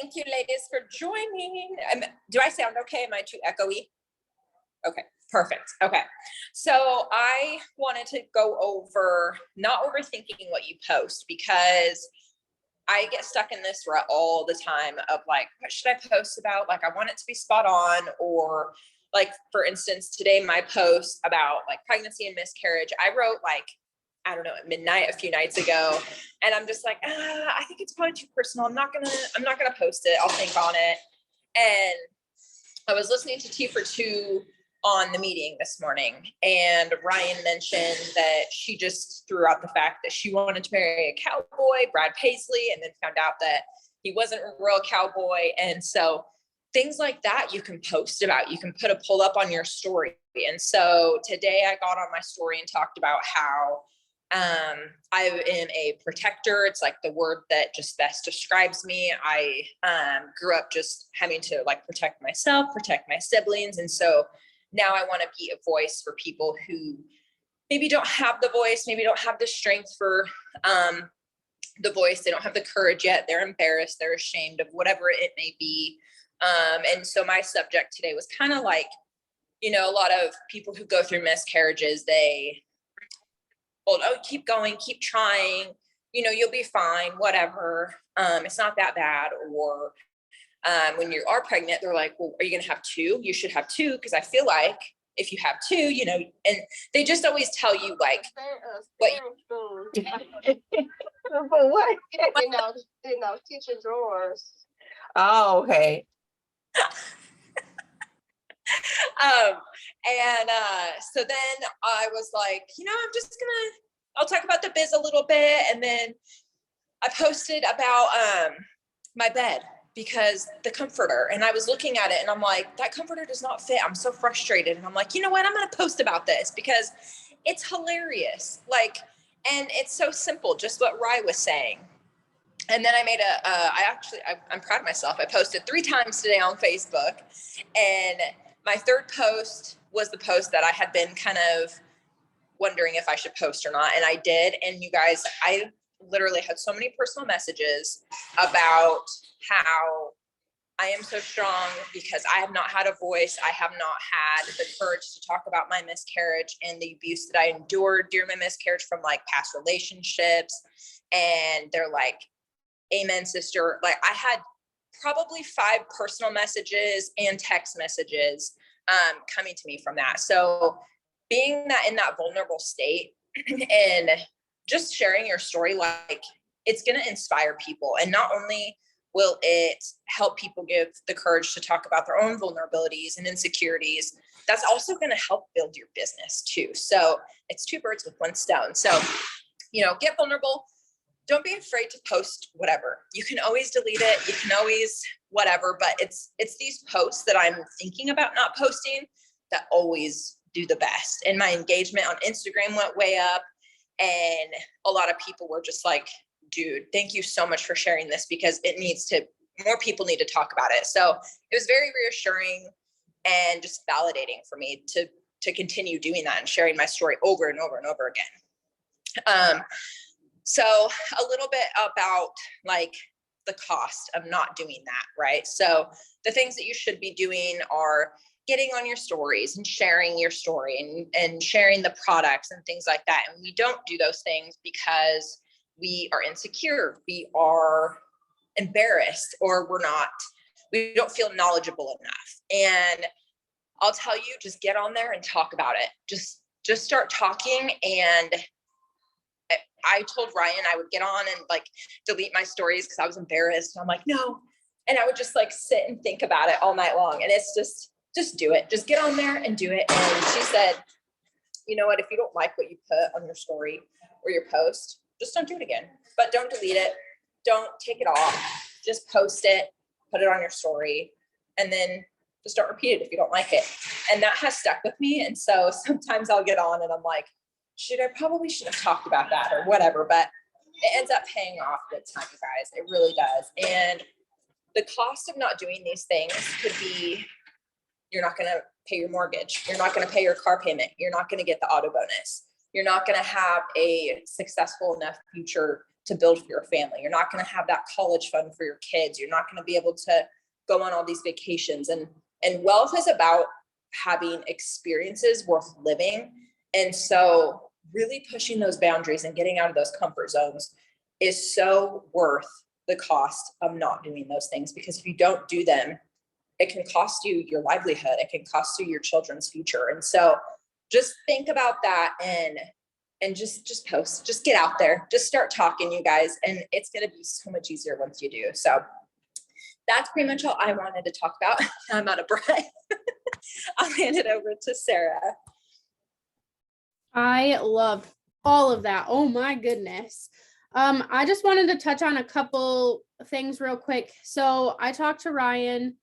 Thank you, ladies, for joining. Do I sound okay? Am I too echoey? Okay, perfect. Okay. So I wanted to go over not overthinking what you post, because I get stuck in this rut all the time of like, what should I post about? Like, I want it to be spot on. Or like, for instance, today, my post about like pregnancy and miscarriage, I wrote like, I don't know, at midnight a few nights ago. And I'm just like, I think it's probably too personal. I'm not gonna post it. I'll think on it. And I was listening to T for Two on the meeting this morning, and Ryan mentioned that she just threw out the fact that she wanted to marry a cowboy, Brad Paisley, and then found out that he wasn't a real cowboy. And so things like that you can post about, you can put a pull up on your story. And so today I got on my story and talked about how I am a protector. It's like the word that just best describes me. I grew up just having to like protect myself, protect my siblings. And so now I want to be a voice for people who maybe don't have the voice, maybe don't have the strength for the voice. They don't have the courage yet. They're embarrassed. They're ashamed of whatever it may be. And so my subject today was kind of like, you know, a lot of people who go through miscarriages, they keep going, keep trying, you know, you'll be fine, whatever. It's not that bad. Or when you are pregnant, they're like, well, are you going to have two? You should have two. Cause I feel like if you have two, you know, and they just always tell you like, what but what? Teacher drawers. Oh, okay. So then I was like, you know, I'll talk about the biz a little bit. And then I posted about my bed, because the comforter, and I was looking at it and I'm like, that comforter does not fit. I'm so frustrated. And I'm like, you know what? I'm going to post about this because it's hilarious. Like, and it's so simple, just what Rye was saying. And then I made I'm proud of myself. I posted 3 times today on Facebook, and my third post was the post that I had been kind of wondering if I should post or not. And I did. And you guys, I literally had so many personal messages about how I am so strong because I have not had a voice. I have not had the courage to talk about my miscarriage and the abuse that I endured during my miscarriage from like past relationships. And they're like, amen, sister. Like, I had probably 5 personal messages and text messages coming to me from that. So being that in that vulnerable state and just sharing your story, like, it's going to inspire people. And not only will it help people give the courage to talk about their own vulnerabilities and insecurities, that's also going to help build your business too. So it's 2 birds with 1 stone. So, you know, get vulnerable. Don't be afraid to post whatever. You can always delete it. You can always whatever, but it's these posts that I'm thinking about not posting that always do the best. And my engagement on Instagram went way up. And a lot of people were just like, dude, thank you so much for sharing this, because more people need to talk about it. So it was very reassuring and just validating for me to continue doing that and sharing my story over and over and over again. So a little bit about like the cost of not doing that, right? So the things that you should be doing are getting on your stories and sharing your story and sharing the products and things like that. And we don't do those things because we are insecure, we are embarrassed, or we don't feel knowledgeable enough. And I'll tell you, just get on there and talk about it. Just start talking. And I told Ryan I would get on and like delete my stories because I was embarrassed. And I'm like, no. And I would just like sit and think about it all night long. And it's just do it. Just get on there and do it. And she said, you know what, if you don't like what you put on your story or your post, just don't do it again. But don't delete it. Don't take it off. Just post it, put it on your story, and then just don't repeat it if you don't like it. And that has stuck with me. And so sometimes I'll get on and I'm like, I probably should have talked about that or whatever, but it ends up paying off big time, you guys. It really does. And the cost of not doing these things could be, you're not going to pay your mortgage. You're not going to pay your car payment. You're not going to get the auto bonus. You're not going to have a successful enough future to build for your family. You're not going to have that college fund for your kids. You're not going to be able to go on all these vacations. And wealth is about having experiences worth living. And so really pushing those boundaries and getting out of those comfort zones is so worth the cost of not doing those things, because if you don't do them, it can cost you your livelihood. It can cost you your children's future. And so just think about that and just post, just get out there, just start talking, you guys. And it's going to be so much easier once you do. So that's pretty much all I wanted to talk about. I'm out of breath. I'll hand it over to Sarah. I loved all of that. Oh my goodness. I just wanted to touch on a couple things real quick. So I talked to Ryan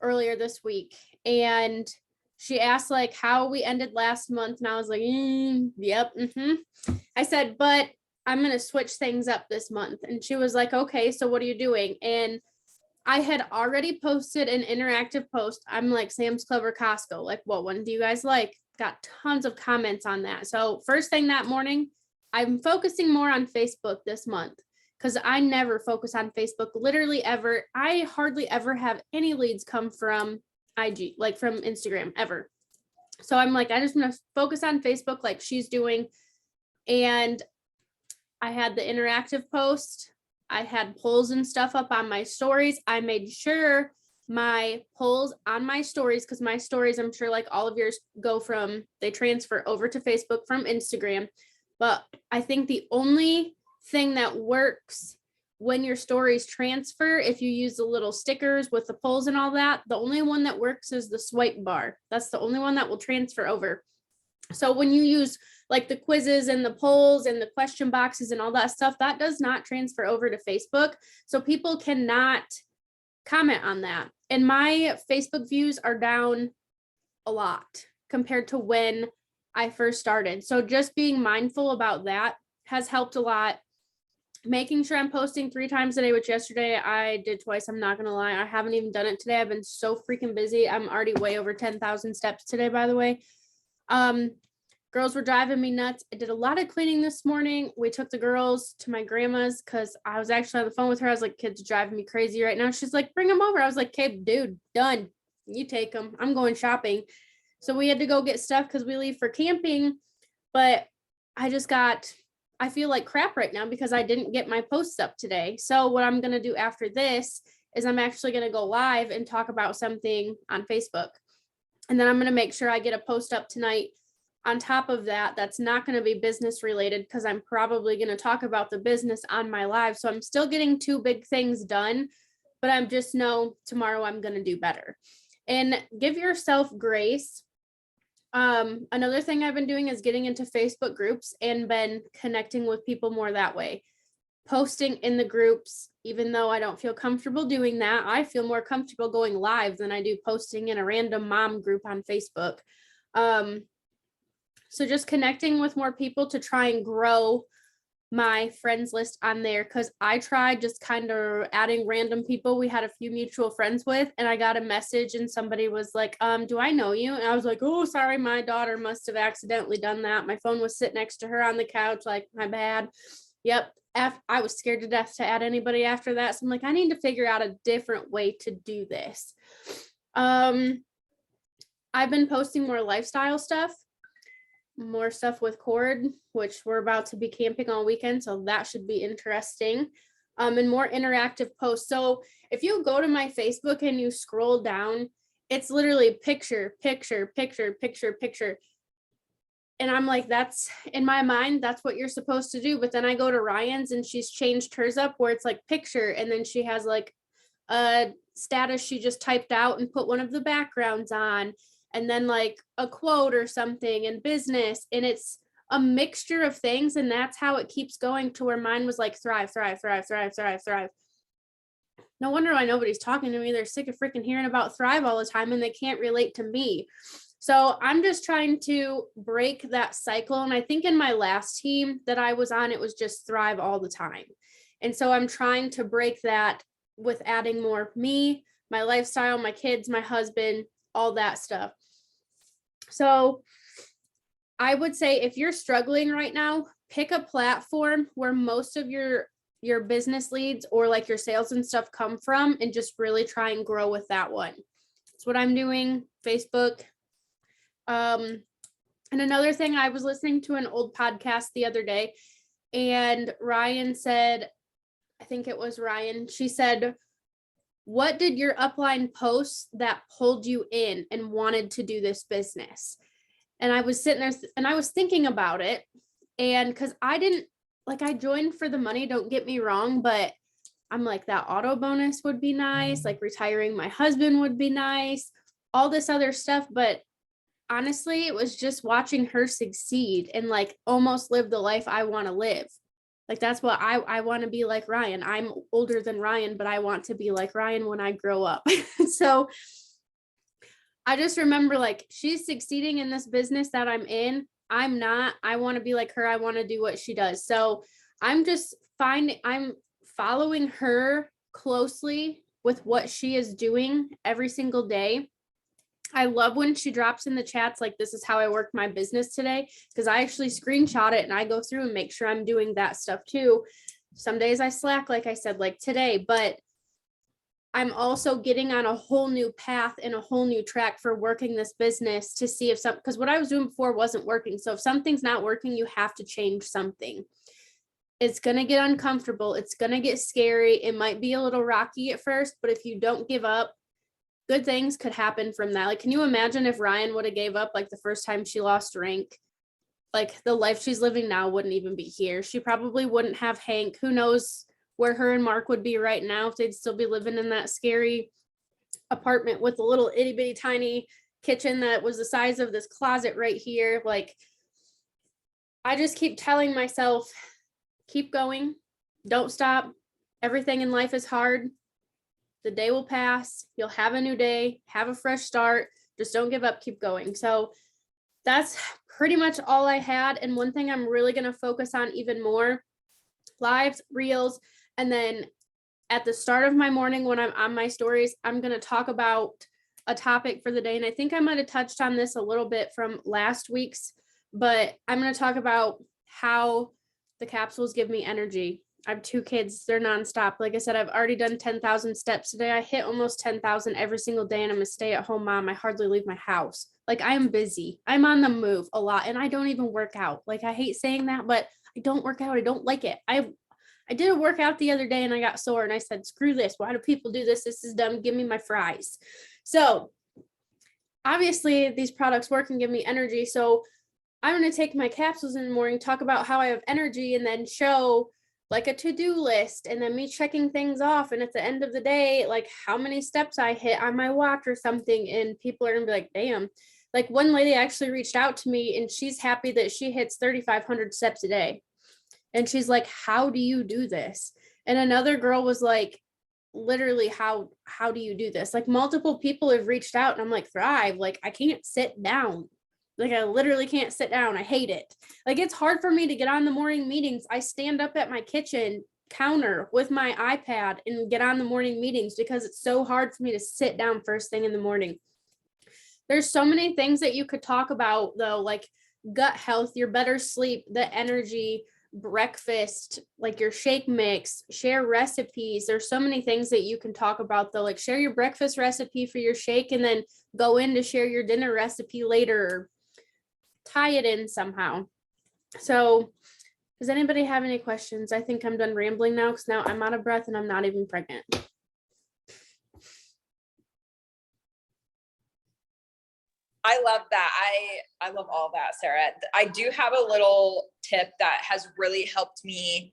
earlier this week, and she asked like how we ended last month, and I was like, yep. I said, but I'm going to switch things up this month. And she was like, okay, so what are you doing? And I had already posted an interactive post. I'm like, Sam's Clever Costco. Like, what one do you guys like? Got tons of comments on that. So first thing that morning, I'm focusing more on Facebook this month, because I never focus on Facebook, literally ever. I hardly ever have any leads come from IG, like from Instagram, ever. So I'm like, I just want to focus on Facebook like she's doing. And I had the interactive post. I had polls and stuff up on my stories. I made sure my polls on my stories, because my stories, I'm sure like all of yours they transfer over to Facebook from Instagram. But I think the only thing that works when your stories transfer, if you use the little stickers with the polls and all that, the only one that works is the swipe bar. That's the only one that will transfer over. So when you use like the quizzes and the polls and the question boxes and all that stuff, that does not transfer over to Facebook. So people cannot comment on that. And my Facebook views are down a lot compared to when I first started. So just being mindful about that has helped a lot. Making sure I'm posting 3 times a day, which yesterday I did twice. I'm not going to lie. I haven't even done it today. I've been so freaking busy. I'm already way over 10,000 steps today, by the way. Girls were driving me nuts. I did a lot of cleaning this morning. We took the girls to my grandma's because I was actually on the phone with her. I was like, kids are driving me crazy right now. She's like, bring them over. I was like, okay, dude, done. You take them. I'm going shopping. So we had to go get stuff because we leave for camping. But I feel like crap right now because I didn't get my posts up today. So what I'm going to do after this is I'm actually going to go live and talk about something on Facebook. And then I'm going to make sure I get a post up tonight on top of that. That's not going to be business related because I'm probably going to talk about the business on my live. So I'm still getting 2 big things done, but I'm just know tomorrow I'm going to do better. And give yourself grace. Another thing I've been doing is getting into Facebook groups and been connecting with people more that way. Posting in the groups, even though I don't feel comfortable doing that, I feel more comfortable going live than I do posting in a random mom group on Facebook. So just connecting with more people to try and grow my friends list on there, because I tried just kind of adding random people we had a few mutual friends with, and I got a message and somebody was like, do I know you? And I was like, oh, sorry, my daughter must have accidentally done that. My phone was sitting next to her on the couch, like, my bad. Yep. I was scared to death to add anybody after that. So I'm like, I need to figure out a different way to do this. I've been posting more lifestyle stuff, more stuff with Cord, which we're about to be camping all weekend. So that should be interesting. And more interactive posts. So if you go to my Facebook and you scroll down, it's literally picture, picture, picture, picture, picture. And I'm like, that's in my mind, that's what you're supposed to do. But then I go to Ryan's and she's changed hers up where it's like picture. And then she has like a status she just typed out and put one of the backgrounds on. And then like a quote or something in business. And it's a mixture of things. And that's how it keeps going to where mine was like thrive, thrive, thrive, thrive, thrive, thrive. No wonder why nobody's talking to me. They're sick of freaking hearing about thrive all the time and they can't relate to me. So I'm just trying to break that cycle. And I think in my last team that I was on, it was just thrive all the time. And so I'm trying to break that with adding more me, my lifestyle, my kids, my husband, all that stuff. So I would say if you're struggling right now, pick a platform where most of your business leads or like your sales and stuff come from, and just really try and grow with that one. That's what I'm doing. Facebook. And another thing, I was listening to an old podcast the other day, and Ryan said, I think it was Ryan, she said, what did your upline post that pulled you in and wanted to do this business? And I was sitting there and I was thinking about it. And because I didn't, like, I joined for the money, don't get me wrong, but I'm like, that auto bonus would be nice. Like, retiring my husband would be nice, all this other stuff. But honestly, it was just watching her succeed and like almost live the life I want to live. Like, that's what I want to be like Ryan. I'm older than Ryan, but I want to be like Ryan when I grow up. So I just remember, like, she's succeeding in this business that I'm in. I'm not. I want to be like her. I want to do what she does. So I'm following her closely with what she is doing every single day. I love when she drops in the chats, like, this is how I work my business today, because I actually screenshot it and I go through and make sure I'm doing that stuff too. Some days I slack, like I said, like today, but I'm also getting on a whole new path and a whole new track for working this business to see if because what I was doing before wasn't working. So if something's not working, you have to change something. It's going to get uncomfortable. It's going to get scary. It might be a little rocky at first, but if you don't give up, good things could happen from that. Like, can you imagine if Ryan would have gave up like the first time she lost rank? Like, the life she's living now wouldn't even be here. She probably wouldn't have Hank. Who knows where her and Mark would be right now if they'd still be living in that scary apartment with a little itty bitty tiny kitchen that was the size of this closet right here. Like, I just keep telling myself, keep going, don't stop. Everything in life is hard. The day will pass. You'll have a new day, have a fresh start. Just don't give up, keep going. So that's pretty much all I had. And one thing I'm really going to focus on even more, lives, reels, and then at the start of my morning when I'm on my stories, I'm going to talk about a topic for the day. And I think I might have touched on this a little bit from last week's, but I'm going to talk about how the capsules give me energy. I have 2 kids. They're nonstop. Like I said, I've already done 10,000 steps today. I hit almost 10,000 every single day, and I'm a stay-at-home mom. I hardly leave my house. Like, I am busy. I'm on the move a lot, and I don't even work out. Like, I hate saying that, but I don't work out. I don't like it. I did a workout the other day and I got sore and I said, screw this. Why do people do this? This is dumb. Give me my fries. So obviously these products work and give me energy. So I'm going to take my capsules in the morning, talk about how I have energy, and then show like a to-do list and then me checking things off. And at the end of the day, like how many steps I hit on my watch or something. And people are going to be like, damn. Like, one lady actually reached out to me and she's happy that she hits 3,500 steps a day. And she's like, how do you do this? And another girl was like, literally, how do you do this? Like, multiple people have reached out and I'm like, Thrive, like, I can't sit down. Like, I literally can't sit down. I hate it. Like, it's hard for me to get on the morning meetings. I stand up at my kitchen counter with my iPad and get on the morning meetings because it's so hard for me to sit down first thing in the morning. There's so many things that you could talk about though, like gut health, your better sleep, the energy, breakfast, like your shake mix, share recipes. There's so many things that you can talk about though, like share your breakfast recipe for your shake and then go in to share your dinner recipe later, tie it in somehow. So does anybody have any questions? I think I'm done rambling now because now I'm out of breath and I'm not even pregnant. I love that. I love all that, Sarah. I do have a little tip that has really helped me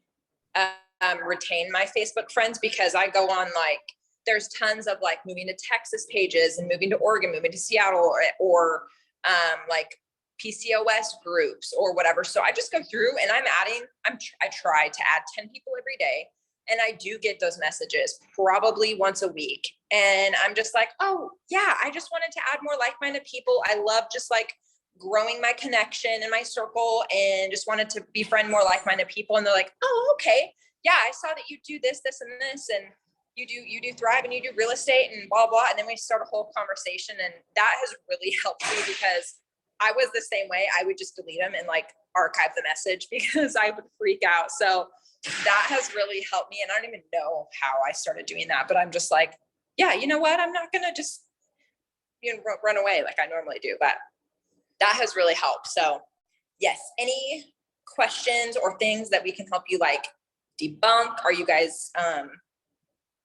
retain my Facebook friends, because I go on, like, there's tons of like moving to Texas pages and moving to Oregon, moving to Seattle, or like PCOS groups or whatever. So I just go through and I try to add 10 people every day. And I do get those messages probably once a week. And I'm just like, oh yeah, I just wanted to add more like-minded people. I love just like growing my connection in my circle and just wanted to befriend more like-minded people. And they're like, oh, okay. Yeah, I saw that you do this, and this, and you do Thrive and you do real estate and blah, blah. And then we start a whole conversation. And that has really helped me because I was the same way. I would just delete them and like archive the message because I would freak out. So that has really helped me. And I don't even know how I started doing that, but I'm just like, yeah, you know what? I'm not going to just run away like I normally do, but that has really helped. So yes, any questions or things that we can help you like debunk? Are you guys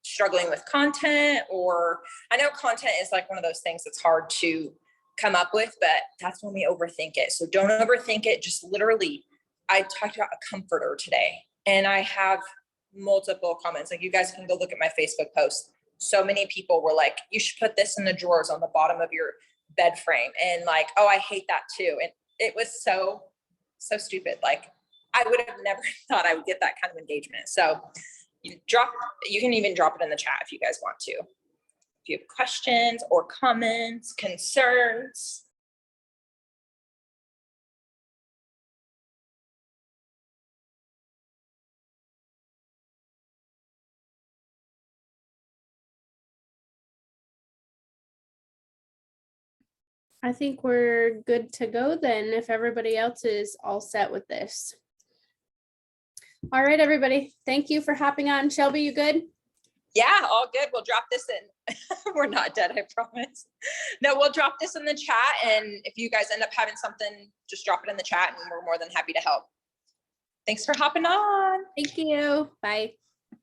struggling with content? Or I know content is like one of those things that's hard to come up with, but that's when we overthink it. So don't overthink it. Just literally, I talked about a comforter today and I have multiple comments. Like you guys can go look at my Facebook post. So many people were like, you should put this in the drawers on the bottom of your bed frame. And like, oh, I hate that too. And it was so stupid. Like I would have never thought I would get that kind of engagement. So you can even drop it in the chat if you guys want to. If you have questions or comments, concerns. I think we're good to go then if everybody else is all set with this. All right, everybody. Thank you for hopping on. Shelby, you good? Yeah, all good. We'll drop this in. We're not dead, I promise. No, we'll drop this in the chat. And if you guys end up having something, just drop it in the chat and we're more than happy to help. Thanks for hopping on. Thank you. Bye.